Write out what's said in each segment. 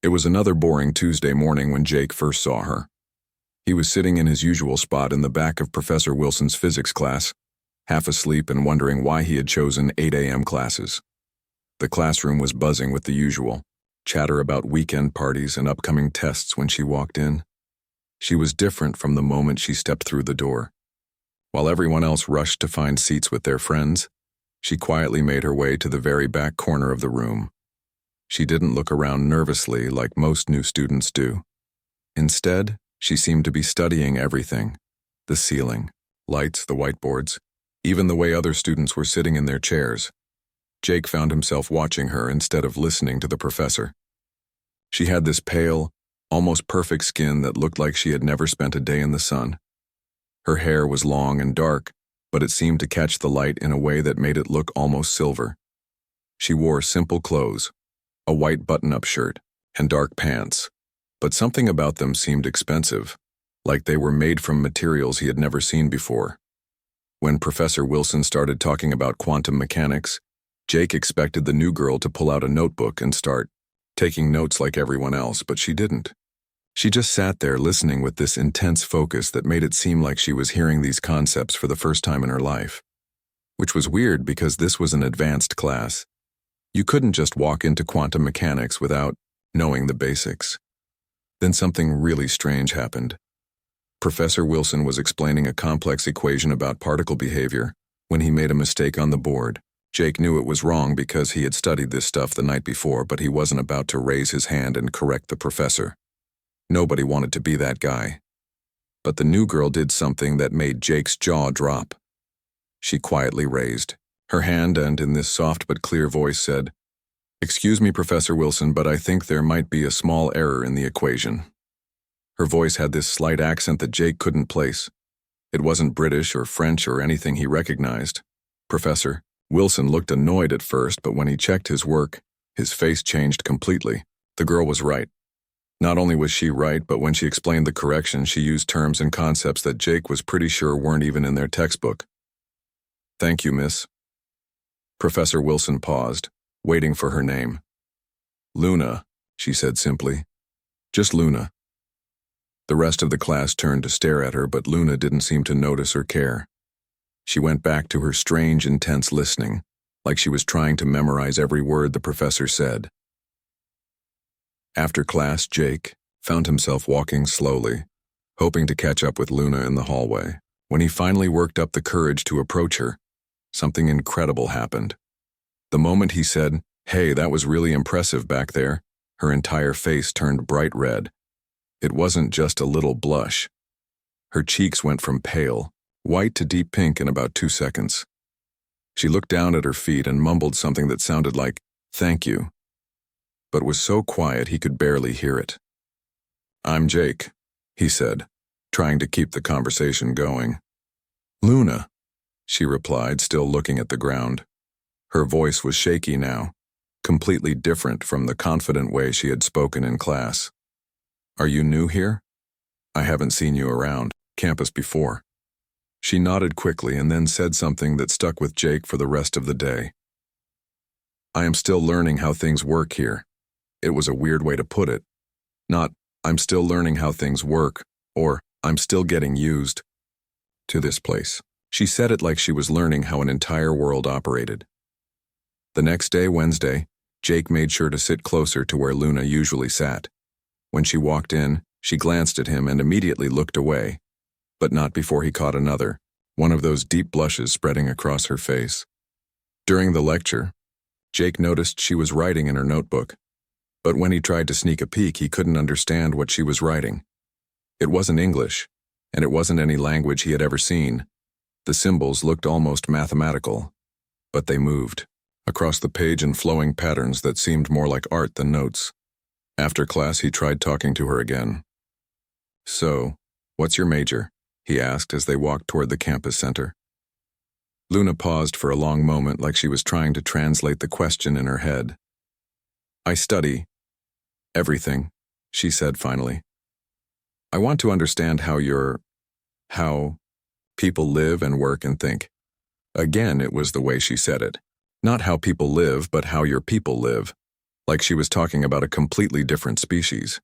It was another boring Tuesday morning when Jake first saw her. He was sitting in his usual spot in the back of Professor Wilson's physics class, half asleep and wondering why he had chosen 8 a.m. classes. The classroom was buzzing with the usual chatter about weekend parties and upcoming tests when she walked in. She was different from the moment she stepped through the door. While everyone else rushed to find seats with their friends, she quietly made her way to the very back corner of the room. She didn't look around nervously like most new students do. Instead, she seemed to be studying everything: the ceiling, lights, the whiteboards, even the way other students were sitting in their chairs. Jake found himself watching her instead of listening to the professor. She had this pale, almost perfect skin that looked like she had never spent a day in the sun. Her hair was long and dark, but it seemed to catch the light in a way that made it look almost silver. She wore simple clothes, a white button-up shirt, and dark pants, but something about them seemed expensive, like they were made from materials he had never seen before. When Professor Wilson started talking about quantum mechanics, Jake expected the new girl to pull out a notebook and start taking notes like everyone else, but she didn't. She just sat there listening with this intense focus that made it seem like she was hearing these concepts for the first time in her life. Which was weird because this was an advanced class. You couldn't just walk into quantum mechanics without knowing the basics. Then something really strange happened. Professor Wilson was explaining a complex equation about particle behavior when he made a mistake on the board. Jake knew it was wrong because he had studied this stuff the night before, but he wasn't about to raise his hand and correct the professor. Nobody wanted to be that guy. But the new girl did something that made Jake's jaw drop. She quietly raised her hand and, in this soft but clear voice, said, "Excuse me, Professor Wilson, but I think there might be a small error in the equation." Her voice had this slight accent that Jake couldn't place. It wasn't British or French or anything he recognized. Professor Wilson looked annoyed at first, but when he checked his work, his face changed completely. The girl was right. Not only was she right, but when she explained the correction, she used terms and concepts that Jake was pretty sure weren't even in their textbook. "Thank you, miss." Professor Wilson paused, waiting for her name. "Luna," she said simply. "Just Luna." The rest of the class turned to stare at her, but Luna didn't seem to notice or care. She went back to her strange, intense listening, like she was trying to memorize every word the professor said. After class, Jake found himself walking slowly, hoping to catch up with Luna in the hallway. When he finally worked up the courage to approach her, something incredible happened. The moment he said, "Hey, that was really impressive back there," her entire face turned bright red. It wasn't just a little blush. Her cheeks went from pale, white to deep pink in about 2 seconds. She looked down at her feet and mumbled something that sounded like, "Thank you," but was so quiet he could barely hear it. "I'm Jake," he said, trying to keep the conversation going. "Luna," she replied, still looking at the ground. Her voice was shaky now, completely different from the confident way she had spoken in class. "Are you new here? I haven't seen you around campus before." She nodded quickly and then said something that stuck with Jake for the rest of the day. "I am still learning how things work here." It was a weird way to put it. Not, "I'm still learning how things work," or, "I'm still getting used to this place." She said it like she was learning how an entire world operated. The next day, Wednesday, Jake made sure to sit closer to where Luna usually sat. When she walked in, she glanced at him and immediately looked away, but not before he caught another, one of those deep blushes spreading across her face. During the lecture, Jake noticed she was writing in her notebook, but when he tried to sneak a peek, he couldn't understand what she was writing. It wasn't English, and it wasn't any language he had ever seen. The symbols looked almost mathematical, but they moved across the page in flowing patterns that seemed more like art than notes. After class, he tried talking to her again. "So, what's your major?" he asked as they walked toward the campus center. Luna paused for a long moment like she was trying to translate the question in her head. "I study everything," she said finally. "I want to understand how people live and work and think." Again, it was the way she said it. Not how people live, but how your people live. like she was talking about a completely different species.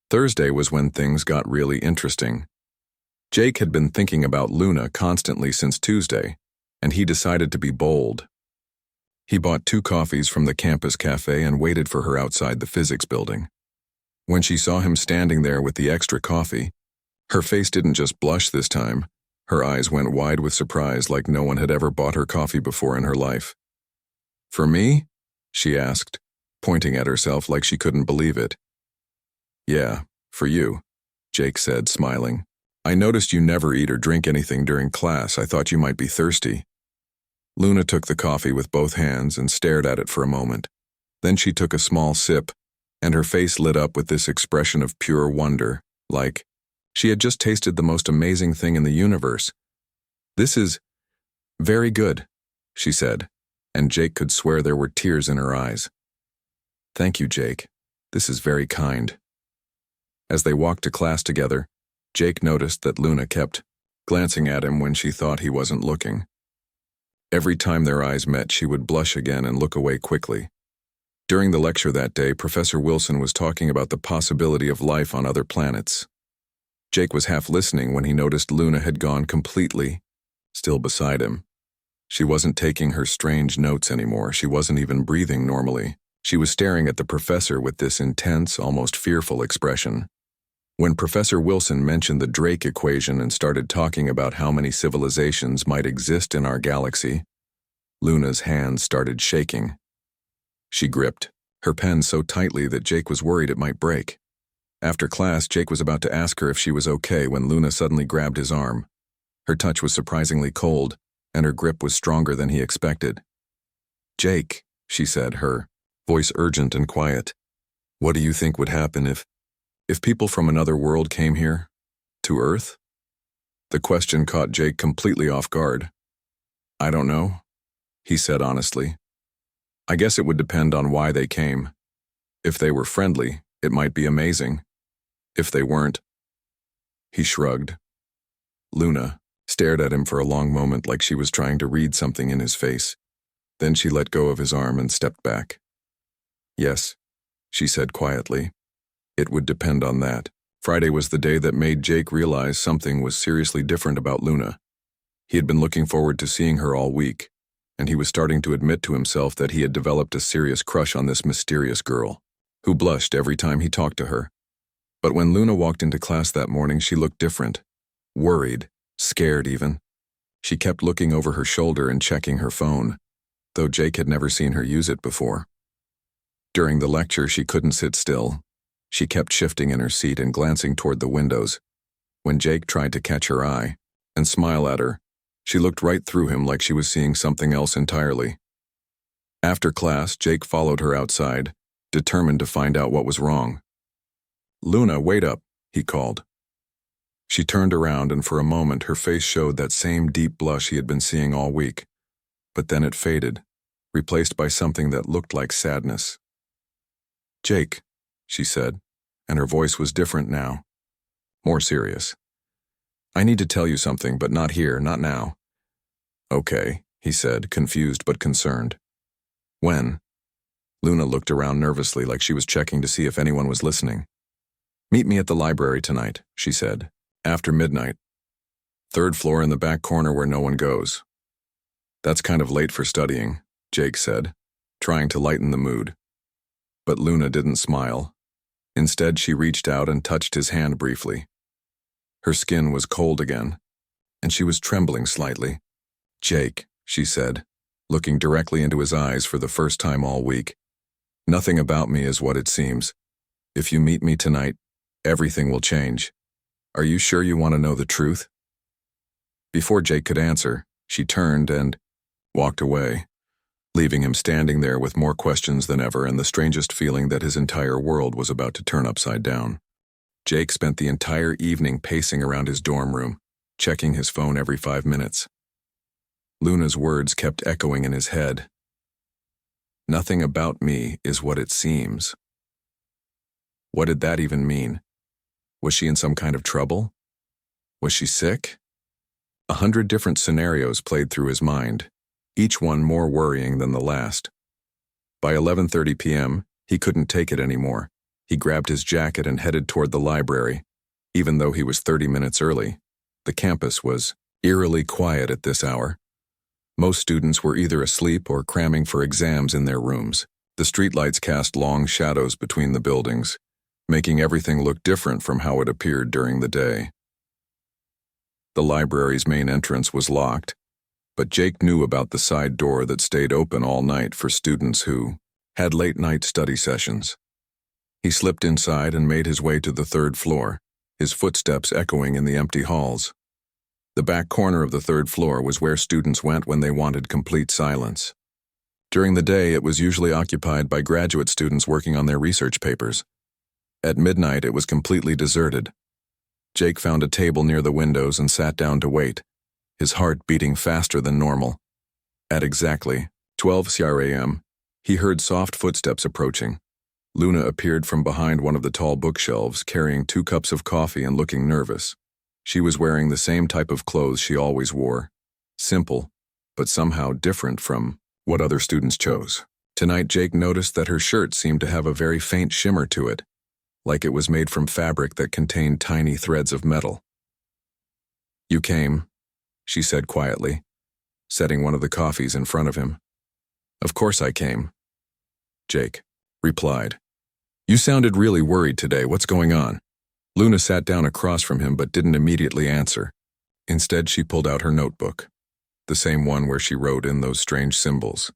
Thursday was when things got really interesting. Jake had been thinking about Luna constantly since Tuesday, and he decided to be bold. He bought 2 coffees from the campus cafe and waited for her outside the physics building. When she saw him standing there with the extra coffee, her face didn't just blush this time. Her eyes went wide with surprise, like no one had ever bought her coffee before in her life. "For me?" she asked, pointing at herself like she couldn't believe it. "Yeah, for you," Jake said, smiling. "I noticed you never eat or drink anything during class. I thought you might be thirsty." Luna took the coffee with both hands and stared at it for a moment. Then she took a small sip, and her face lit up with this expression of pure wonder, like she had just tasted the most amazing thing in the universe. "This is very good," she said, and Jake could swear there were tears in her eyes. "Thank you, Jake. This is very kind." As they walked to class together, Jake noticed that Luna kept glancing at him when she thought he wasn't looking. Every time their eyes met, she would blush again and look away quickly. During the lecture that day, Professor Wilson was talking about the possibility of life on other planets. Jake was half listening when he noticed Luna had gone completely still beside him. She wasn't taking her strange notes anymore. She wasn't even breathing normally. She was staring at the professor with this intense, almost fearful expression. When Professor Wilson mentioned the Drake equation and started talking about how many civilizations might exist in our galaxy, Luna's hands started shaking. She gripped her pen so tightly that Jake was worried it might break. After class, Jake was about to ask her if she was okay when Luna suddenly grabbed his arm. Her touch was surprisingly cold, and her grip was stronger than he expected. "Jake," she said, her voice urgent and quiet, "what do you think would happen if people from another world came here? To Earth?" The question caught Jake completely off guard. "I don't know," he said honestly. "I guess it would depend on why they came. If they were friendly, it might be amazing. If they weren't..." He shrugged. Luna stared at him for a long moment like she was trying to read something in his face. Then she let go of his arm and stepped back. "Yes," she said quietly. "It would depend on that." Friday was the day that made Jake realize something was seriously different about Luna. He had been looking forward to seeing her all week, and he was starting to admit to himself that he had developed a serious crush on this mysterious girl, who blushed every time he talked to her. But when Luna walked into class that morning, she looked different. Worried, scared even. She kept looking over her shoulder and checking her phone, though Jake had never seen her use it before. During the lecture, she couldn't sit still. She kept shifting in her seat and glancing toward the windows. When Jake tried to catch her eye and smile at her, she looked right through him like she was seeing something else entirely. After class, Jake followed her outside, determined to find out what was wrong. "Luna, wait up," he called. She turned around, and for a moment her face showed that same deep blush he had been seeing all week. But then it faded, replaced by something that looked like sadness. "Jake," she said, and her voice was different now, more serious. "I need to tell you something, but not here, not now." "Okay," he said, confused but concerned. "When?" Luna looked around nervously like she was checking to see if anyone was listening. "Meet me at the library tonight," she said. "After midnight. 3rd floor in the back corner where no one goes." "That's kind of late for studying," Jake said, trying to lighten the mood. But Luna didn't smile. Instead, she reached out and touched his hand briefly. Her skin was cold again, and she was trembling slightly. "Jake," she said, looking directly into his eyes for the first time all week. "Nothing about me is what it seems. If you meet me tonight, everything will change. Are you sure you want to know the truth?" Before Jake could answer, she turned and walked away, leaving him standing there with more questions than ever and the strangest feeling that his entire world was about to turn upside down. Jake spent the entire evening pacing around his dorm room, checking his phone every 5 minutes. Luna's words kept echoing in his head. "Nothing about me is what it seems." What did that even mean? Was she in some kind of trouble? Was she sick? 100 different scenarios played through his mind, each one more worrying than the last. By 11:30 p.m., he couldn't take it anymore. He grabbed his jacket and headed toward the library. Even though he was 30 minutes early, the campus was eerily quiet at this hour. Most students were either asleep or cramming for exams in their rooms. The streetlights cast long shadows between the buildings, making everything look different from how it appeared during the day. The library's main entrance was locked, but Jake knew about the side door that stayed open all night for students who had late-night study sessions. He slipped inside and made his way to the third floor, his footsteps echoing in the empty halls. The back corner of the third floor was where students went when they wanted complete silence. During the day, it was usually occupied by graduate students working on their research papers. At midnight, it was completely deserted. Jake found a table near the windows and sat down to wait, his heart beating faster than normal. At exactly 12 a.m., he heard soft footsteps approaching. Luna appeared from behind one of the tall bookshelves, carrying 2 cups of coffee and looking nervous. She was wearing the same type of clothes she always wore, simple, but somehow different from what other students chose. Tonight, Jake noticed that her shirt seemed to have a very faint shimmer to it, like it was made from fabric that contained tiny threads of metal. "You came," she said quietly, setting one of the coffees in front of him. "Of course I came," Jake replied. "You sounded really worried today. What's going on?" Luna sat down across from him but didn't immediately answer. Instead, she pulled out her notebook, the same one where she wrote in those strange symbols.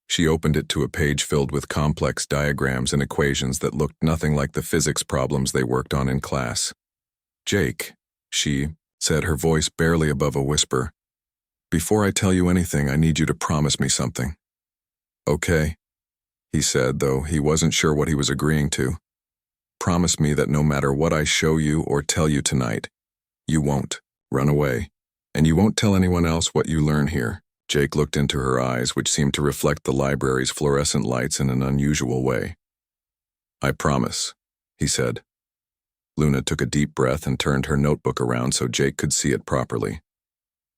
She opened it to a page filled with complex diagrams and equations that looked nothing like the physics problems they worked on in class. "Jake," she said, her voice barely above a whisper, "before I tell you anything, I need you to promise me something." "Okay," he said, though he wasn't sure what he was agreeing to. "Promise me that no matter what I show you or tell you tonight, you won't run away, and you won't tell anyone else what you learn here." Jake looked into her eyes, which seemed to reflect the library's fluorescent lights in an unusual way. "I promise," he said. Luna took a deep breath and turned her notebook around so Jake could see it properly.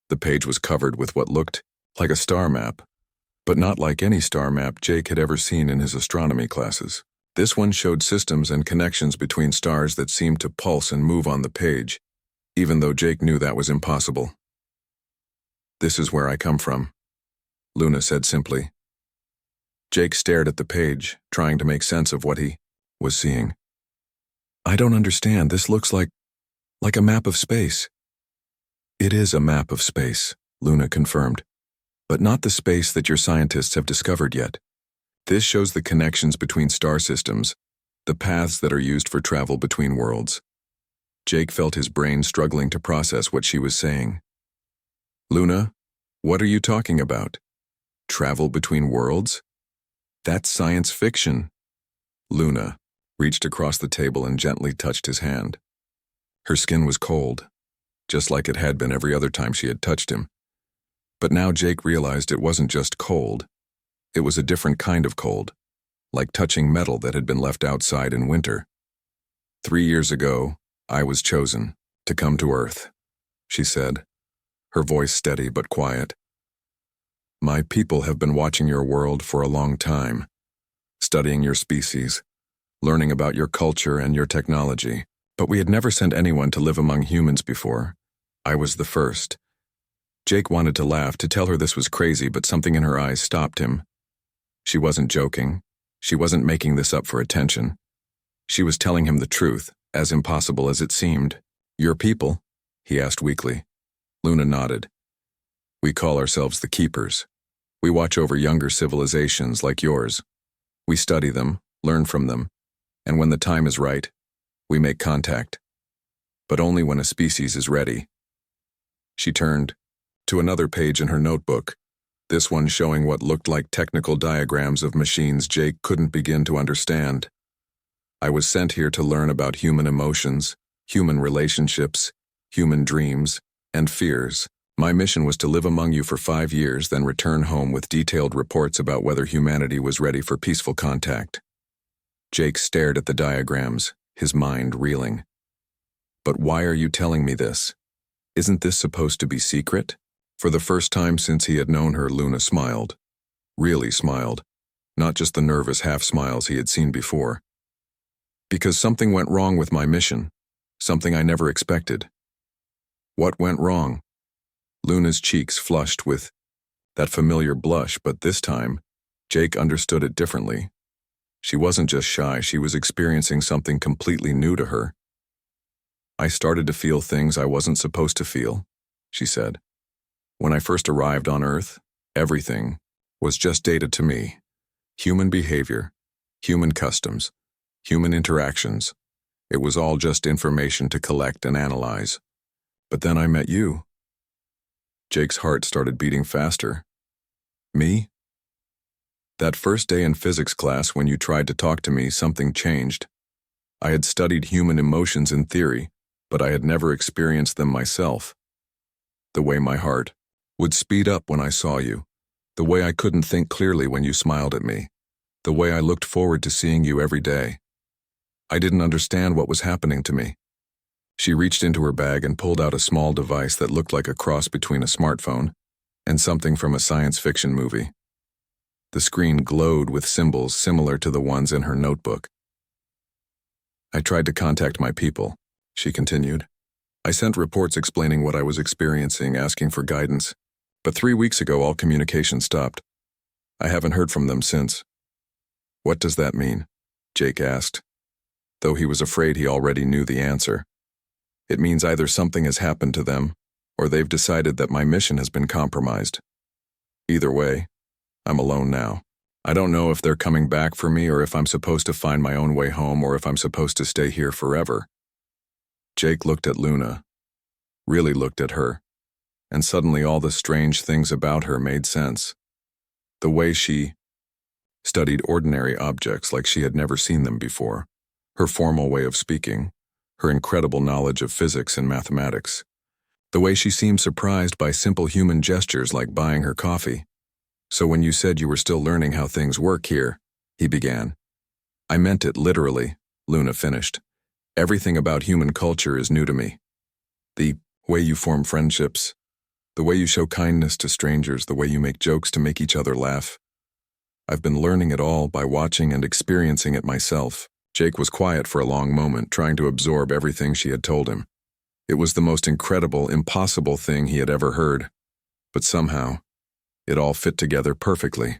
The page was covered with what looked like a star map, but not like any star map Jake had ever seen in his astronomy classes. This one showed systems and connections between stars that seemed to pulse and move on the page, even though Jake knew that was impossible. "This is where I come from," Luna said simply. Jake stared at the page, trying to make sense of what he was seeing. "I don't understand. This looks like a map of space." "It is a map of space," Luna confirmed, "but not the space that your scientists have discovered yet. This shows the connections between star systems, the paths that are used for travel between worlds." Jake felt his brain struggling to process what she was saying. "Luna, what are you talking about? Travel between worlds? That's science fiction." Luna reached across the table and gently touched his hand. Her skin was cold, just like it had been every other time she had touched him. But now Jake realized it wasn't just cold. It was a different kind of cold, like touching metal that had been left outside in winter. "3 years ago, I was chosen to come to Earth," she said, her voice steady but quiet. "My people have been watching your world for a long time, studying your species, learning about your culture and your technology, but we had never sent anyone to live among humans before. I was the first." Jake wanted to laugh, to tell her this was crazy, but something in her eyes stopped him. She wasn't joking. She wasn't making this up for attention. She was telling him the truth, as impossible as it seemed. "Your people?" he asked weakly. Luna nodded. "We call ourselves the Keepers. We watch over younger civilizations like yours. We study them, learn from them, and when the time is right, we make contact. But only when a species is ready." She turned to another page in her notebook, this one showing what looked like technical diagrams of machines Jake couldn't begin to understand. "I was sent here to learn about human emotions, human relationships, human dreams, and fears. My mission was to live among you for 5 years, then return home with detailed reports about whether humanity was ready for peaceful contact." Jake stared at the diagrams, his mind reeling. "But why are you telling me this? Isn't this supposed to be secret?" For the first time since he had known her, Luna smiled. Really smiled. not just the nervous half-smiles he had seen before. Because something went wrong with my mission, something I never expected. What went wrong? Luna's cheeks flushed with that familiar blush, but this time, Jake understood it differently. She wasn't just shy, she was experiencing something completely new to her. I started to feel things I wasn't supposed to feel, she said. When I first arrived on Earth, everything was just data to me. Human behavior, human customs, human interactions. It was all just information to collect and analyze. But then I met you. Jake's heart started beating faster. Me? That first day in physics class when you tried to talk to me, something changed. I had studied human emotions in theory, but I had never experienced them myself. The way my heart would speed up when I saw you, the way I couldn't think clearly when you smiled at me, the way I looked forward to seeing you every day. I didn't understand what was happening to me. She reached into her bag and pulled out a small device that looked like a cross between a smartphone and something from a science fiction movie. The screen glowed with symbols similar to the ones in her notebook. I tried to contact my people, she continued. I sent reports explaining what I was experiencing, asking for guidance, but 3 weeks ago all communication stopped. I haven't heard from them since. What does that mean? Jake asked, though he was afraid he already knew the answer. It means either something has happened to them, or they've decided that my mission has been compromised. Either way, I'm alone now. I don't know if they're coming back for me or if I'm supposed to find my own way home or if I'm supposed to stay here forever. Jake looked at Luna, really looked at her, and suddenly all the strange things about her made sense. The way she studied ordinary objects like she had never seen them before, her formal way of speaking, her incredible knowledge of physics and mathematics, the way she seemed surprised by simple human gestures like buying her coffee. So when you said you were still learning how things work here, he began. I meant it literally, Luna finished. Everything about human culture is new to me. The way you form friendships, the way you show kindness to strangers, the way you make jokes to make each other laugh. I've been learning it all by watching and experiencing it myself. Jake was quiet for a long moment, trying to absorb everything she had told him. It was the most incredible, impossible thing he had ever heard. But somehow, it all fit together perfectly.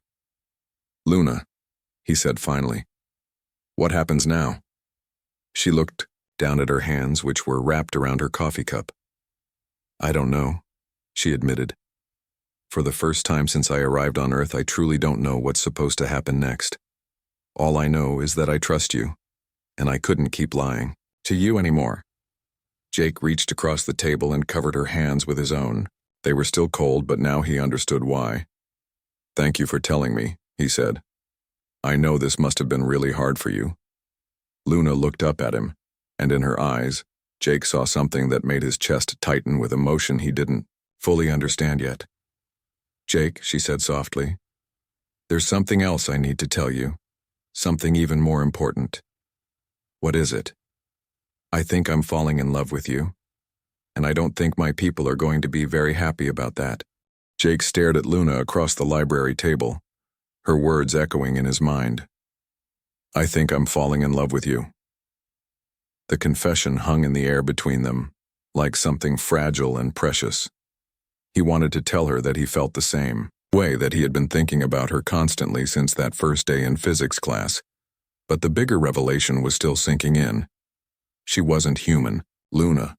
Luna, he said finally, what happens now? She looked down at her hands, which were wrapped around her coffee cup. I don't know, she admitted. For the first time since I arrived on Earth, I truly don't know what's supposed to happen next. All I know is that I trust you, and I couldn't keep lying to you anymore. Jake reached across the table and covered her hands with his own. They were still cold, but now he understood why. Thank you for telling me, he said. I know this must have been really hard for you. Luna looked up at him, and in her eyes, Jake saw something that made his chest tighten with emotion he didn't fully understand yet. Jake, she said softly, there's something else I need to tell you, something even more important. What is it? I think I'm falling in love with you, and I don't think my people are going to be very happy about that. Jake stared at Luna across the library table, her words echoing in his mind. I think I'm falling in love with you. The confession hung in the air between them, like something fragile and precious. He wanted to tell her that he felt the same way, that he had been thinking about her constantly since that first day in physics class. But the bigger revelation was still sinking in. She wasn't human, Luna.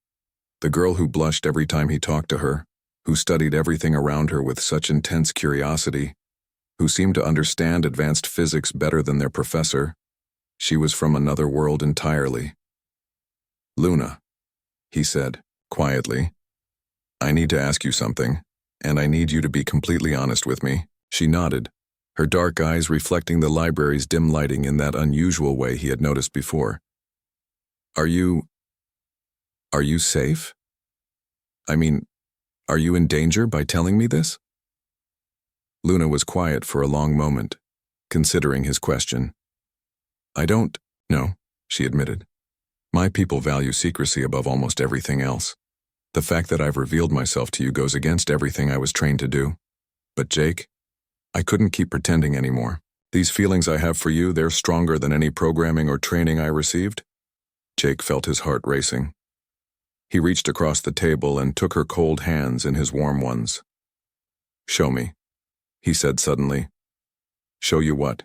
The girl who blushed every time he talked to her, who studied everything around her with such intense curiosity, who seemed to understand advanced physics better than their professor. She was from another world entirely. Luna, he said, quietly, I need to ask you something, and I need you to be completely honest with me. She nodded, her dark eyes reflecting the library's dim lighting in that unusual way he had noticed before. Are you safe? I mean, are you in danger by telling me this? Luna was quiet for a long moment, considering his question. I don't know, she admitted. My people value secrecy above almost everything else. The fact that I've revealed myself to you goes against everything I was trained to do. But Jake, I couldn't keep pretending anymore. These feelings I have for you, they're stronger than any programming or training I received." Jake felt his heart racing. He reached across the table and took her cold hands in his warm ones. "Show me," he said suddenly. "Show you what?"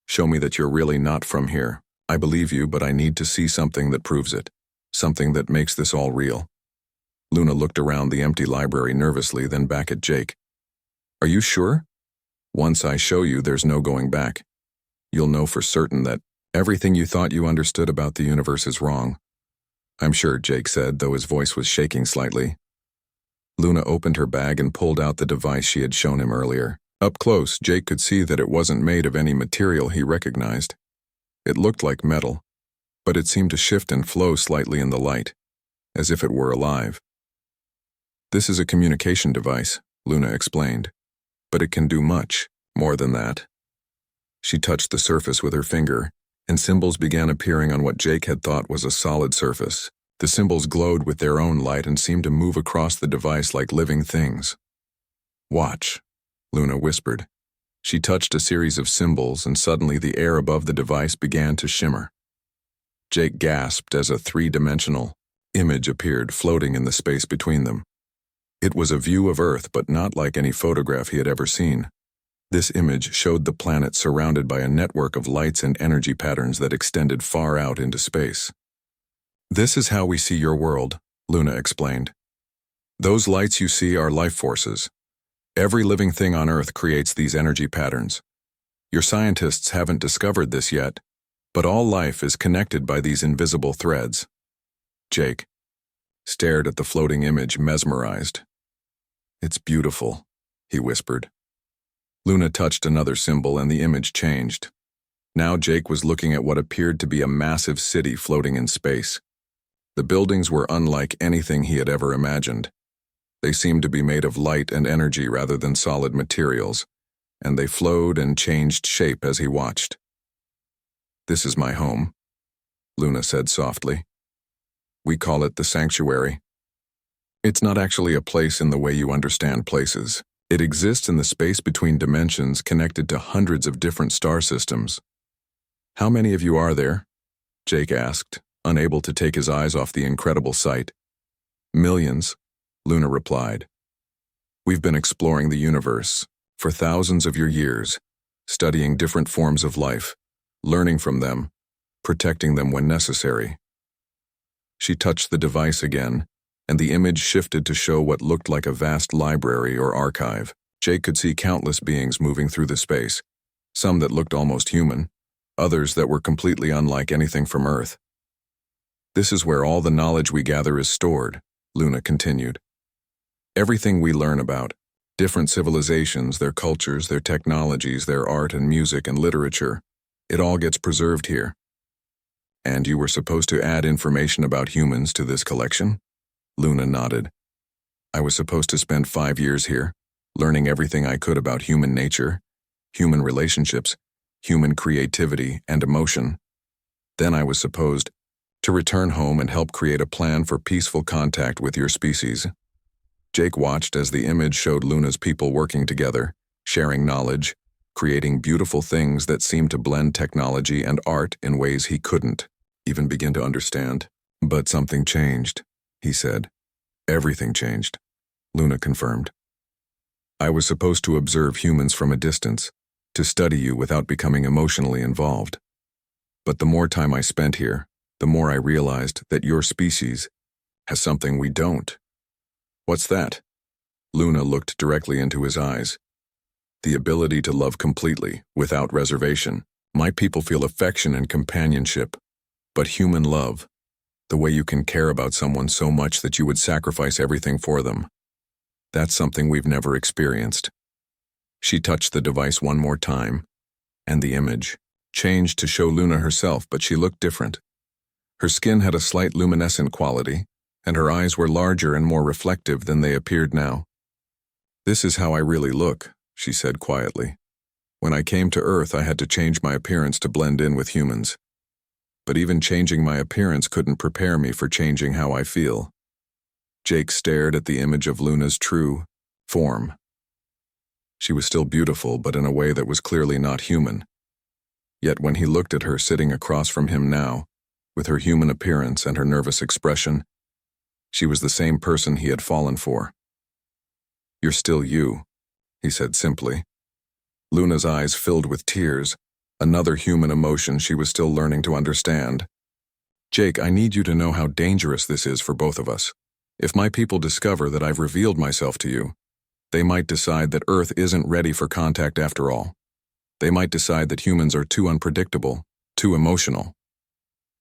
"Show me that you're really not from here. I believe you, but I need to see something that proves it. Something that makes this all real." Luna looked around the empty library nervously, then back at Jake. "Are you sure? Once I show you, there's no going back. You'll know for certain that everything you thought you understood about the universe is wrong." "I'm sure," Jake said, though his voice was shaking slightly. Luna opened her bag and pulled out the device she had shown him earlier. Up close, Jake could see that it wasn't made of any material he recognized. It looked like metal, but it seemed to shift and flow slightly in the light, as if it were alive. "This is a communication device," Luna explained, "but it can do much more than that." She touched the surface with her finger, and symbols began appearing on what Jake had thought was a solid surface. The symbols glowed with their own light and seemed to move across the device like living things. "Watch," Luna whispered. She touched a series of symbols, and suddenly the air above the device began to shimmer. Jake gasped as a three-dimensional image appeared floating in the space between them. It was a view of Earth, but not like any photograph he had ever seen. This image showed the planet surrounded by a network of lights and energy patterns that extended far out into space. "This is how we see your world," Luna explained. "Those lights you see are life forces. Every living thing on Earth creates these energy patterns. Your scientists haven't discovered this yet, but all life is connected by these invisible threads." Jake stared at the floating image, mesmerized. "It's beautiful," he whispered. Luna touched another symbol and the image changed. Now Jake was looking at what appeared to be a massive city floating in space. The buildings were unlike anything he had ever imagined. They seemed to be made of light and energy rather than solid materials, and they flowed and changed shape as he watched. "This is my home," Luna said softly. "We call it the sanctuary. It's not actually a place in the way you understand places. It exists in the space between dimensions, connected to hundreds of different star systems." "How many of you are there?" Jake asked, unable to take his eyes off the incredible sight. "Millions," Luna replied. "We've been exploring the universe for thousands of your years, studying different forms of life, learning from them, protecting them when necessary." She touched the device again, and the image shifted to show what looked like a vast library or archive. Jake could see countless beings moving through the space, some that looked almost human, others that were completely unlike anything from Earth. "This is where all the knowledge we gather is stored," Luna continued. "Everything we learn about different civilizations, their cultures, their technologies, their art and music and literature, it all gets preserved here." "And you were supposed to add information about humans to this collection?" Luna nodded. "I was supposed to spend 5 years here, learning everything I could about human nature, human relationships, human creativity and emotion. Then I was supposed to return home and help create a plan for peaceful contact with your species." Jake watched as the image showed Luna's people working together, sharing knowledge, creating beautiful things that seemed to blend technology and art in ways he couldn't even begin to understand. "But something changed," he said. "Everything changed," Luna confirmed. "I was supposed to observe humans from a distance, to study you without becoming emotionally involved. But the more time I spent here, the more I realized that your species has something we don't." "What's that?" Luna looked directly into his eyes. "The ability to love completely, without reservation. My people feel affection and companionship, but human love, the way you can care about someone so much that you would sacrifice everything for them, that's something we've never experienced." She touched the device one more time, and the image changed to show Luna herself, but she looked different. Her skin had a slight luminescent quality, and her eyes were larger and more reflective than they appeared now. "This is how I really look," she said quietly. "When I came to Earth, I had to change my appearance to blend in with humans. But even changing my appearance couldn't prepare me for changing how I feel." Jake stared at the image of Luna's true form. She was still beautiful, but in a way that was clearly not human. Yet when he looked at her sitting across from him now, with her human appearance and her nervous expression, she was the same person he had fallen for. "You're still you," he said simply. Luna's eyes filled with tears, another human emotion she was still learning to understand. "Jake, I need you to know how dangerous this is for both of us. If my people discover that I've revealed myself to you, they might decide that Earth isn't ready for contact after all. They might decide that humans are too unpredictable, too emotional."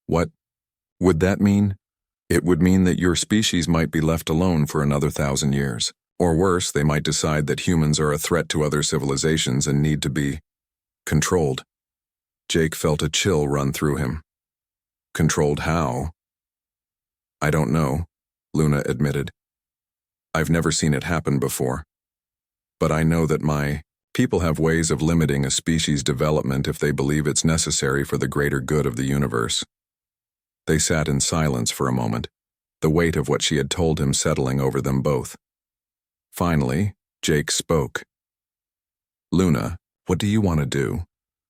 "What would that mean?" "It would mean that your species might be left alone for another 1,000 years. Or worse, they might decide that humans are a threat to other civilizations and need to be controlled." Jake felt a chill run through him. "Controlled how?" "I don't know," Luna admitted. "I've never seen it happen before. But I know that my people have ways of limiting a species' development if they believe it's necessary for the greater good of the universe." They sat in silence for a moment, the weight of what she had told him settling over them both. Finally, Jake spoke. "Luna, what do you want to do?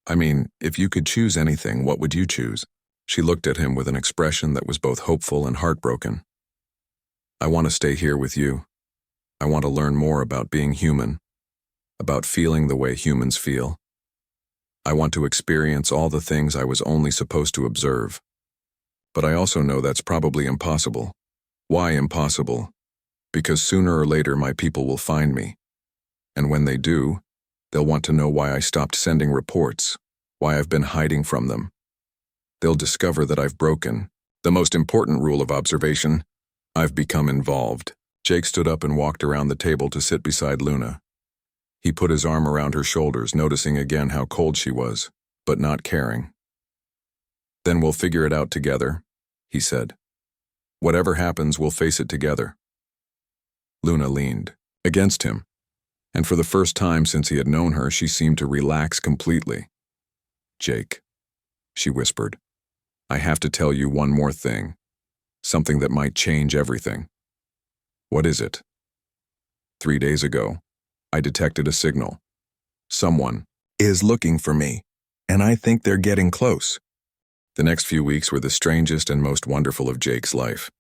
I mean, if you could choose anything, what would you choose?" She looked at him with an expression that was both hopeful and heartbroken. "I want to stay here with you. I want to learn more about being human, about feeling the way humans feel. I want to experience all the things I was only supposed to observe. But I also know that's probably impossible." "Why impossible?" "Because sooner or later my people will find me. And when they do, they'll want to know why I stopped sending reports, why I've been hiding from them. They'll discover that I've broken the most important rule of observation. I've become involved." Jake stood up and walked around the table to sit beside Luna. He put his arm around her shoulders, noticing again how cold she was, but not caring. "Then we'll figure it out together," he said. "Whatever happens, we'll face it together." Luna leaned against him, and for the first time since he had known her, she seemed to relax completely. "Jake," she whispered, "I have to tell you one more thing, something that might change everything." "What is it?" 3 days ago, I detected a signal. Someone is looking for me, and I think they're getting close." The next few weeks were the strangest and most wonderful of Jake's life.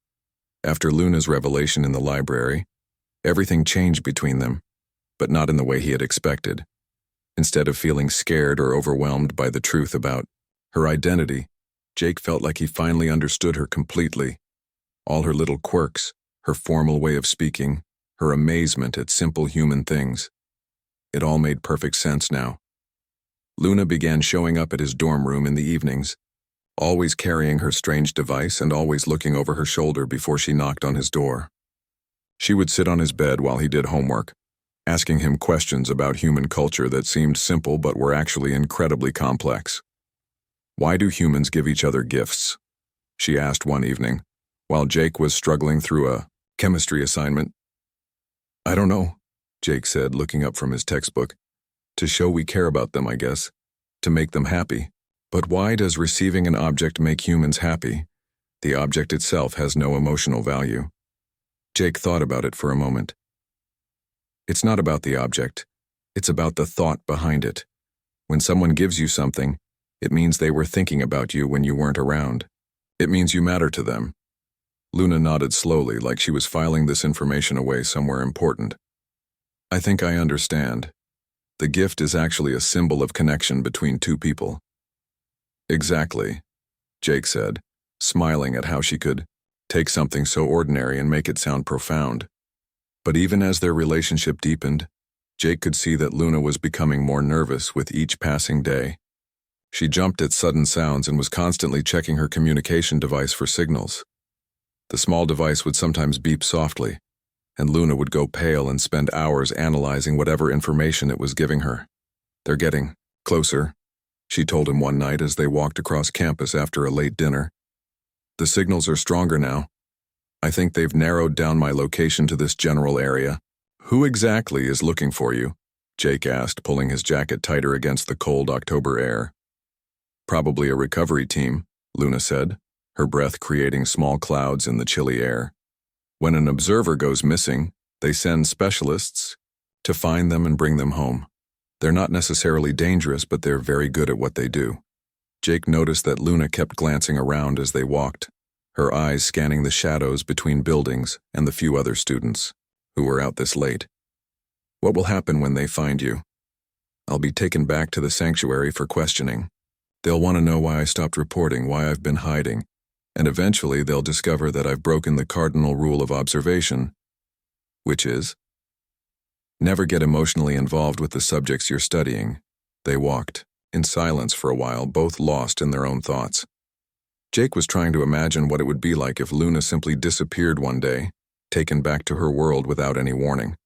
After Luna's revelation in the library, everything changed between them, but not in the way he had expected. Instead of feeling scared or overwhelmed by the truth about her identity, Jake felt like he finally understood her completely. All her little quirks, her formal way of speaking, her amazement at simple human things. It all made perfect sense now. Luna began showing up at his dorm room in the evenings, always carrying her strange device and always looking over her shoulder before she knocked on his door. She would sit on his bed while he did homework, asking him questions about human culture that seemed simple but were actually incredibly complex. "Why do humans give each other gifts?" she asked one evening, while Jake was struggling through a chemistry assignment. "I don't know," Jake said, looking up from his textbook. "To show we care about them, I guess. To make them happy. But why does receiving an object make humans happy? The object itself has no emotional value." Jake thought about it for a moment. "It's not about the object. It's about the thought behind it. When someone gives you something, it means they were thinking about you when you weren't around. It means you matter to them." Luna nodded slowly, like she was filing this information away somewhere important. "I think I understand. The gift is actually a symbol of connection between two people." "Exactly," Jake said, smiling at how she could take something so ordinary and make it sound profound. But even as their relationship deepened, Jake could see that Luna was becoming more nervous with each passing day. She jumped at sudden sounds and was constantly checking her communication device for signals. The small device would sometimes beep softly, and Luna would go pale and spend hours analyzing whatever information it was giving her. "They're getting closer," she told him one night as they walked across campus after a late dinner. "The signals are stronger now. I think they've narrowed down my location to this general area." "Who exactly is looking for you?" Jake asked, pulling his jacket tighter against the cold October air. "Probably a recovery team," Luna said, her breath creating small clouds in the chilly air. "When an observer goes missing, they send specialists To find them and bring them home. They're not necessarily dangerous, but they're very good at what they do. Jake noticed that Luna kept glancing around as they walked, her eyes scanning the shadows between buildings and the few other students who were out this late. What will happen when they find you? I'll be taken back to the sanctuary for questioning. They'll want to know why I stopped reporting, why I've been hiding, and eventually they'll discover that I've broken the cardinal rule of observation, which is, never get emotionally involved with the subjects you're studying. They walked, in silence for a while, both lost in their own thoughts. Jake was trying to imagine what it would be like if Luna simply disappeared one day, taken back to her world without any warning.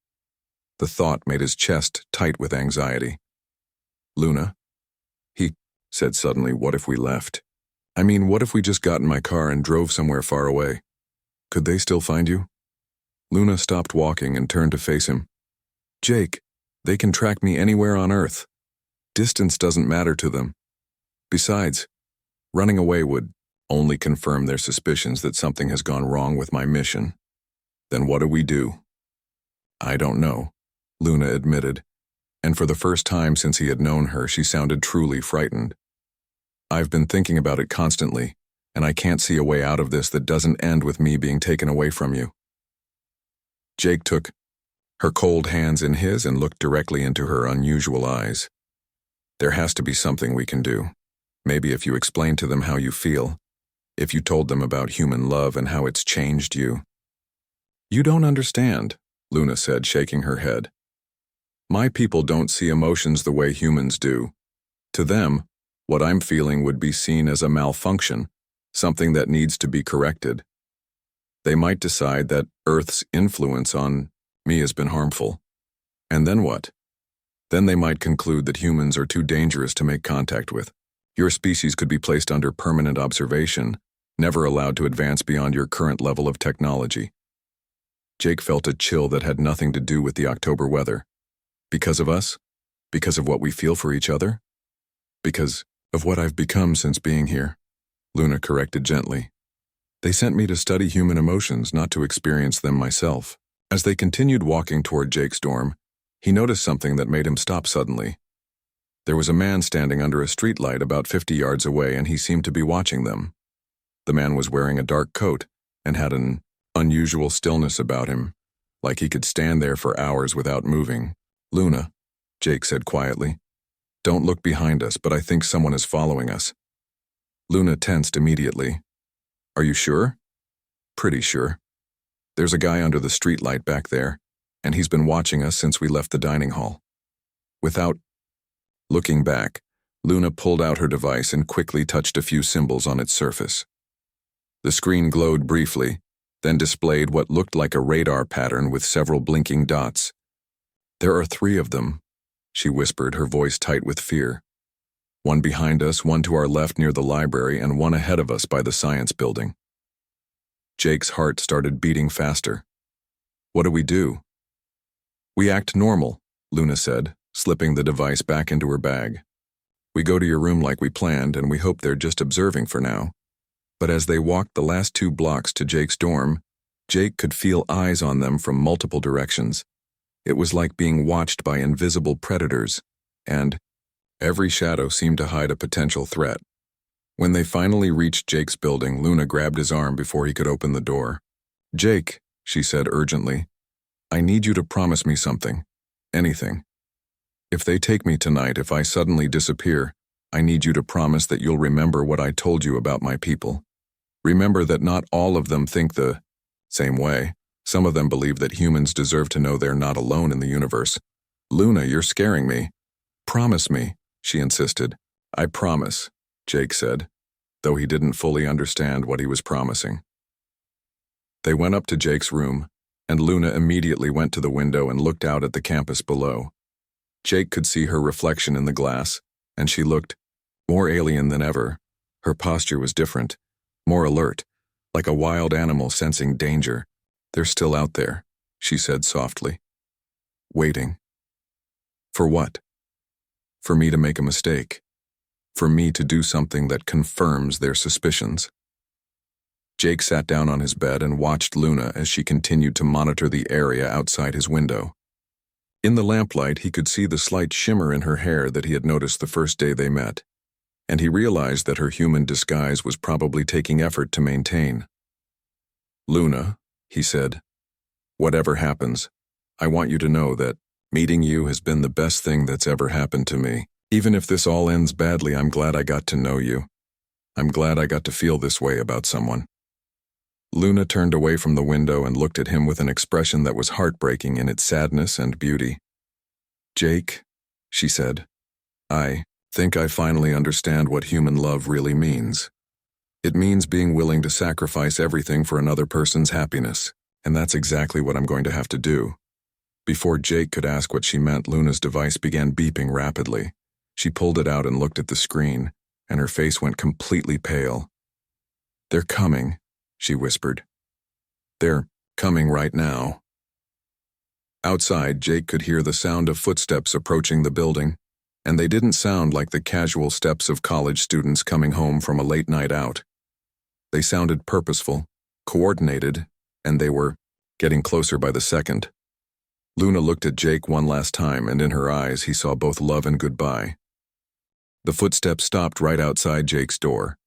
The thought made his chest tight with anxiety. Luna? He said suddenly, what if we left? I mean, what if we just got in my car and drove somewhere far away? Could they still find you? Luna stopped walking and turned to face him. Jake, they can track me anywhere on Earth. Distance doesn't matter to them. Besides, running away would only confirm their suspicions that something has gone wrong with my mission. Then what do we do? I don't know, Luna admitted, and for the first time since he had known her, she sounded truly frightened. I've been thinking about it constantly, and I can't see a way out of this that doesn't end with me being taken away from you. Jake took her cold hands in his and looked directly into her unusual eyes. There has to be something we can do. Maybe if you explain to them how you feel, if you told them about human love and how it's changed you. You don't understand, Luna said, shaking her head. My people don't see emotions the way humans do. To them, what I'm feeling would be seen as a malfunction, something that needs to be corrected. They might decide that Earth's influence on me has been harmful. And then what? Then they might conclude that humans are too dangerous to make contact with. Your species could be placed under permanent observation, never allowed to advance beyond your current level of technology. Jake felt a chill that had nothing to do with the October weather. Because of us? Because of what we feel for each other? Because of what I've become since being here, Luna corrected gently. They sent me to study human emotions, not to experience them myself. As they continued walking toward Jake's dorm, he noticed something that made him stop suddenly. There was a man standing under a streetlight about 50 yards away, and he seemed to be watching them. The man was wearing a dark coat and had an unusual stillness about him, like he could stand there for hours without moving. Luna, Jake said quietly, don't look behind us, but I think someone is following us. Luna tensed immediately. Are you sure? Pretty sure. There's a guy under the streetlight back there, and he's been watching us since we left the dining hall. Without looking back, Luna pulled out her device and quickly touched a few symbols on its surface. The screen glowed briefly, then displayed what looked like a radar pattern with several blinking dots. There are 3 of them, she whispered, her voice tight with fear. One behind us, one to our left near the library, and one ahead of us by the science building. Jake's heart started beating faster. What do we do? We act normal, Luna said, slipping the device back into her bag. We go to your room like we planned, and we hope they're just observing for now. But as they walked the last 2 blocks to Jake's dorm, Jake could feel eyes on them from multiple directions. It was like being watched by invisible predators, and every shadow seemed to hide a potential threat. When they finally reached Jake's building, Luna grabbed his arm before he could open the door. Jake, she said urgently, I need you to promise me something. Anything. If they take me tonight, if I suddenly disappear, I need you to promise that you'll remember what I told you about my people. Remember that not all of them think the same way. Some of them believe that humans deserve to know they're not alone in the universe. Luna, you're scaring me. Promise me, she insisted. I promise, Jake said, though he didn't fully understand what he was promising. They went up to Jake's room, and Luna immediately went to the window and looked out at the campus below. Jake could see her reflection in the glass, and she looked more alien than ever. Her posture was different, more alert, like a wild animal sensing danger. They're still out there, she said softly. Waiting. For what? For me to make a mistake. For me to do something that confirms their suspicions. Jake sat down on his bed and watched Luna as she continued to monitor the area outside his window. In the lamplight, he could see the slight shimmer in her hair that he had noticed the first day they met, and he realized that her human disguise was probably taking effort to maintain. "Luna," he said, "whatever happens, I want you to know that meeting you has been the best thing that's ever happened to me. Even if this all ends badly, I'm glad I got to know you. I'm glad I got to feel this way about someone." Luna turned away from the window and looked at him with an expression that was heartbreaking in its sadness and beauty. "Jake," she said, "I think I finally understand what human love really means. It means being willing to sacrifice everything for another person's happiness, and that's exactly what I'm going to have to do." Before Jake could ask what she meant, Luna's device began beeping rapidly. She pulled it out and looked at the screen, and her face went completely pale. "They're coming," she whispered. "They're coming right now." Outside, Jake could hear the sound of footsteps approaching the building, and they didn't sound like the casual steps of college students coming home from a late night out. They sounded purposeful, coordinated, and they were getting closer by the second. Luna looked at Jake one last time, and in her eyes he saw both love and goodbye. The footsteps stopped right outside Jake's door.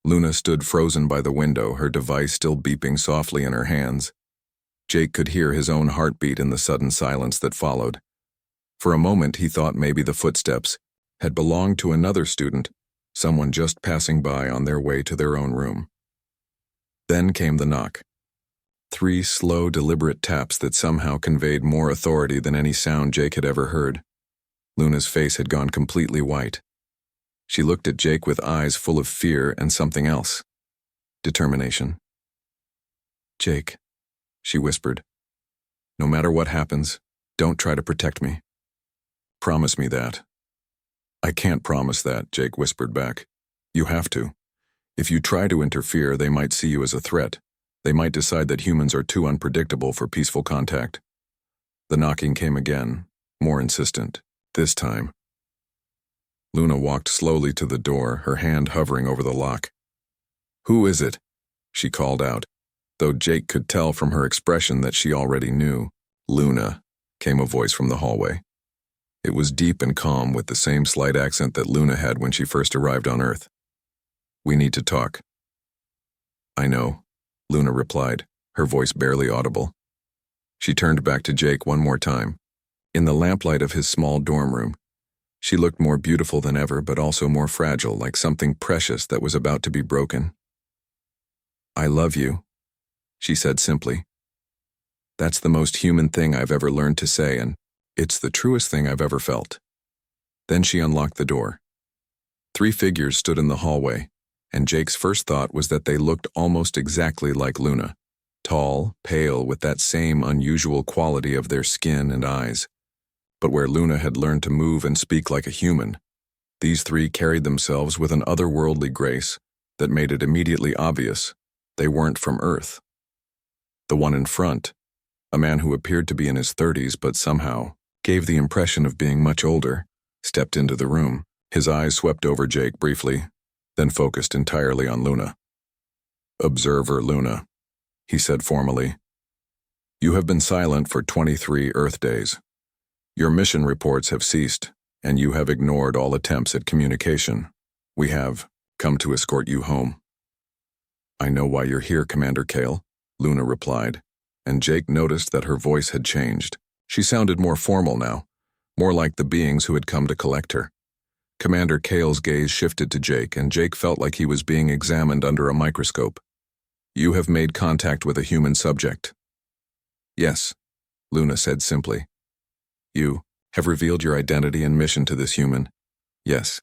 Luna stood frozen by the window, her device still beeping softly in her hands. Jake could hear his own heartbeat in the sudden silence that followed. For a moment he thought maybe the footsteps had belonged to another student, someone just passing by on their way to their own room. Then came the knock. 3 slow, deliberate taps that somehow conveyed more authority than any sound Jake had ever heard. Luna's face had gone completely white. She looked at Jake with eyes full of fear and something else. Determination. "Jake," she whispered, "no matter what happens, don't try to protect me. Promise me that." "I can't promise that," Jake whispered back. "You have to. If you try to interfere, they might see you as a threat. They might decide that humans are too unpredictable for peaceful contact." The knocking came again, more insistent, this time. Luna walked slowly to the door, her hand hovering over the lock. "Who is it?" she called out, though Jake could tell from her expression that she already knew. "Luna," came a voice from the hallway. It was deep and calm, with the same slight accent that Luna had when she first arrived on Earth. "We need to talk." "I know," Luna replied, her voice barely audible. She turned back to Jake one more time. In the lamplight of his small dorm room, she looked more beautiful than ever, but also more fragile, like something precious that was about to be broken. "I love you," she said simply. "That's the most human thing I've ever learned to say, and it's the truest thing I've ever felt." Then she unlocked the door. 3 figures stood in the hallway, and Jake's first thought was that they looked almost exactly like Luna, tall, pale, with that same unusual quality of their skin and eyes. But where Luna had learned to move and speak like a human, these 3 carried themselves with an otherworldly grace that made it immediately obvious they weren't from Earth. The one in front, a man who appeared to be in his 30s but somehow gave the impression of being much older, stepped into the room. His eyes swept over Jake briefly, then focused entirely on Luna. "Observer Luna," he said formally. "You have been silent for 23 Earth days. Your mission reports have ceased, and you have ignored all attempts at communication. We have come to escort you home." "I know why you're here, Commander Kale," Luna replied, and Jake noticed that her voice had changed. She sounded more formal now, more like the beings who had come to collect her. Commander Kale's gaze shifted to Jake, and Jake felt like he was being examined under a microscope. "You have made contact with a human subject." "Yes," Luna said simply. "You have revealed your identity and mission to this human." "Yes."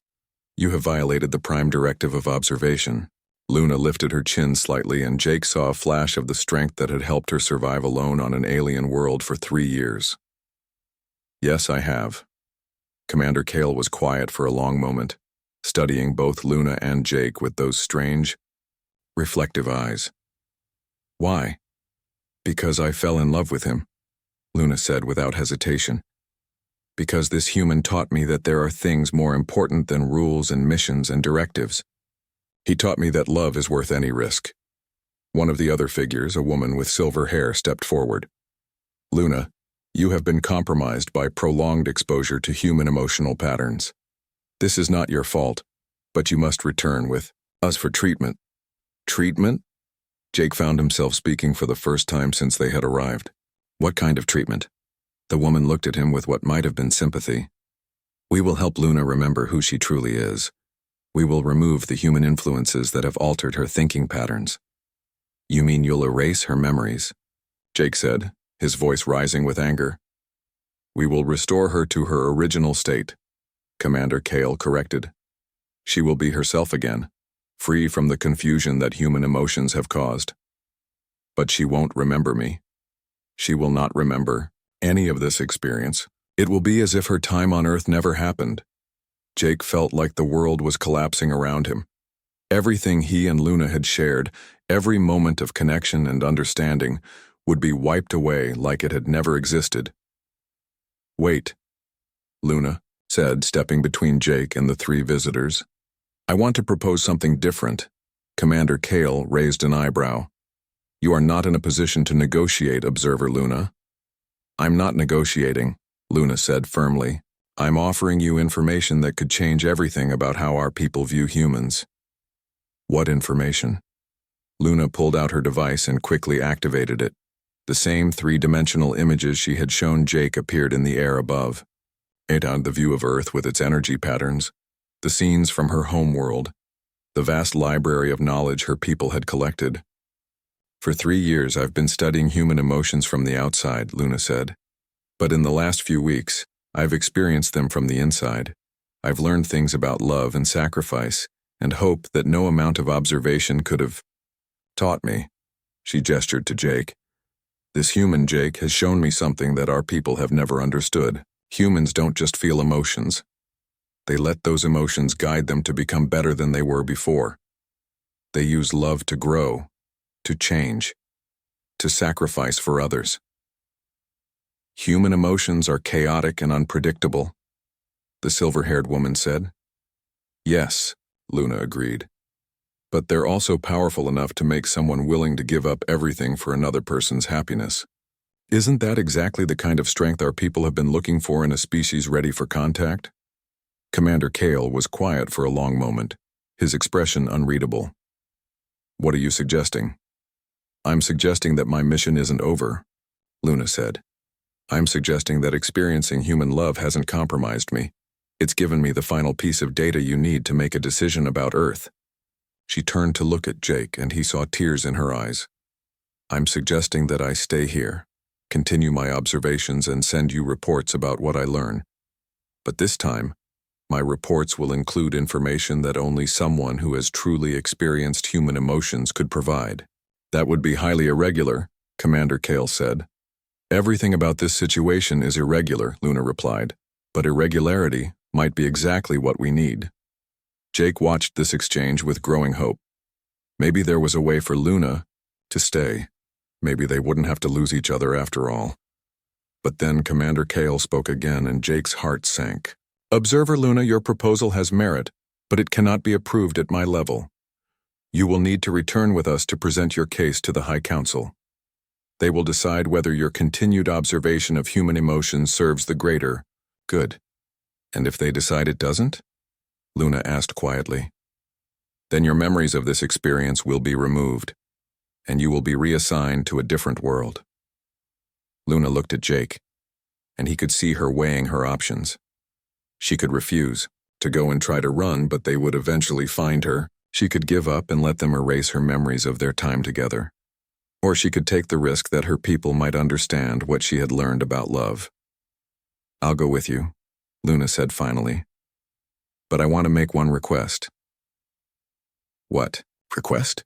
"You have violated the prime directive of observation." Luna lifted her chin slightly, and Jake saw a flash of the strength that had helped her survive alone on an alien world for 3 years. "Yes, I have." Commander Kale was quiet for a long moment, studying both Luna and Jake with those strange, reflective eyes. "Why?" "Because I fell in love with him," Luna said without hesitation. "Because this human taught me that there are things more important than rules and missions and directives. He taught me that love is worth any risk." One of the other figures, a woman with silver hair, stepped forward. "Luna, You have been compromised by prolonged exposure to human emotional patterns. This is not your fault, but you must return with us for treatment. Treatment? Jake found himself speaking for the first time since they had arrived. What kind of treatment? The woman looked at him with what might have been sympathy. We will help Luna remember who she truly is. We will remove the human influences that have altered her thinking patterns. You mean you'll erase her memories? Jake said, his voice rising with anger. We will restore her to her original state, Commander Kale corrected. She will be herself again, free from the confusion that human emotions have caused. But she won't remember me. She will not remember any of this experience. It will be as if her time on Earth never happened. Jake felt like the world was collapsing around him. Everything he and Luna had shared, every moment of connection and understanding, would be wiped away like it had never existed. Wait, Luna said, stepping between Jake and the three visitors. I want to propose something different. Commander Kale raised an eyebrow. You are not in a position to negotiate, Observer Luna. I'm not negotiating, Luna said firmly. I'm offering you information that could change everything about how our people view humans. What information? Luna pulled out her device and quickly activated it. The same three-dimensional images she had shown Jake appeared in the air above. It had the view of Earth with its energy patterns, the scenes from her home world, the vast library of knowledge her people had collected. For 3 years I've been studying human emotions from the outside, Luna said. But in the last few weeks, I've experienced them from the inside. I've learned things about love and sacrifice, and hope that no amount of observation could have taught me. She gestured to Jake. This human, Jake, has shown me something that our people have never understood. Humans don't just feel emotions. They let those emotions guide them to become better than they were before. They use love to grow, to change, to sacrifice for others. Human emotions are chaotic and unpredictable, the silver-haired woman said. Yes, Luna agreed. But they're also powerful enough to make someone willing to give up everything for another person's happiness. Isn't that exactly the kind of strength our people have been looking for in a species ready for contact? Commander Kale was quiet for a long moment, his expression unreadable. What are you suggesting? I'm suggesting that my mission isn't over, Luna said. I'm suggesting that experiencing human love hasn't compromised me. It's given me the final piece of data you need to make a decision about Earth. She turned to look at Jake, and he saw tears in her eyes. I'm suggesting that I stay here, continue my observations, and send you reports about what I learn. But this time, my reports will include information that only someone who has truly experienced human emotions could provide. That would be highly irregular, Commander Kale said. Everything about this situation is irregular, Luna replied, but irregularity might be exactly what we need. Jake watched this exchange with growing hope. Maybe there was a way for Luna to stay. Maybe they wouldn't have to lose each other after all. But then Commander Kale spoke again, and Jake's heart sank. Observer Luna, your proposal has merit, but it cannot be approved at my level. You will need to return with us to present your case to the High Council. They will decide whether your continued observation of human emotions serves the greater good. And if they decide it doesn't? Luna asked quietly. Then your memories of this experience will be removed, and you will be reassigned to a different world. Luna looked at Jake, and he could see her weighing her options. She could refuse, to go and try to run, but they would eventually find her. She could give up and let them erase her memories of their time together. Or she could take the risk that her people might understand what she had learned about love. I'll go with you, Luna said finally. But I want to make one request. What request?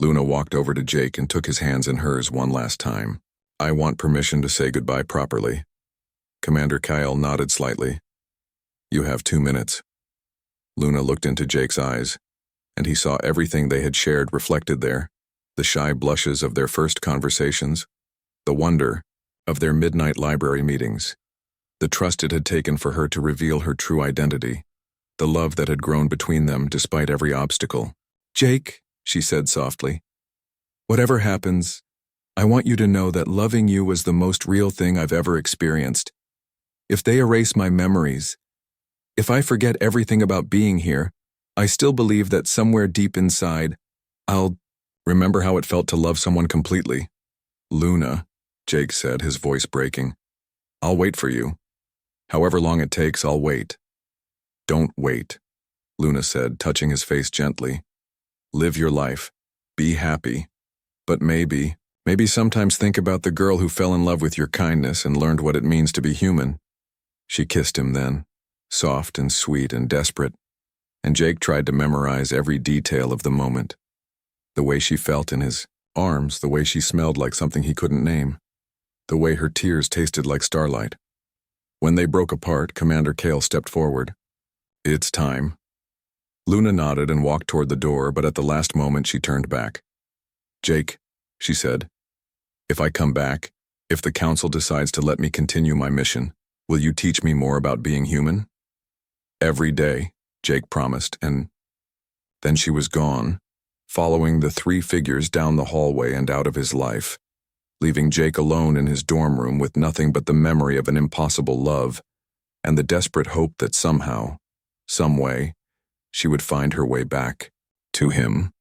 Luna walked over to Jake and took his hands in hers one last time. I want permission to say goodbye properly. Commander Kyle nodded slightly. You have 2 minutes. Luna looked into Jake's eyes, and he saw everything they had shared reflected there. The shy blushes of their first conversations, the wonder of their midnight library meetings, the trust it had taken for her to reveal her true identity, the love that had grown between them despite every obstacle. Jake, she said softly, whatever happens, I want you to know that loving you was the most real thing I've ever experienced. If they erase my memories, if I forget everything about being here, I still believe that somewhere deep inside, I'll remember how it felt to love someone completely. Luna, Jake said, his voice breaking. I'll wait for you. However long it takes, I'll wait. Don't wait, Luna said, touching his face gently. Live your life. Be happy. But maybe sometimes think about the girl who fell in love with your kindness and learned what it means to be human. She kissed him then, soft and sweet and desperate, and Jake tried to memorize every detail of the moment. The way she felt in his arms, the way she smelled like something he couldn't name, the way her tears tasted like starlight. When they broke apart, Commander Kale stepped forward. It's time. Luna nodded and walked toward the door, but at the last moment she turned back. Jake, she said, if I come back, if the council decides to let me continue my mission, will you teach me more about being human? Every day, Jake promised, and then she was gone, following the three figures down the hallway and out of his life, leaving Jake alone in his dorm room with nothing but the memory of an impossible love and the desperate hope that somehow, some way, she would find her way back to him.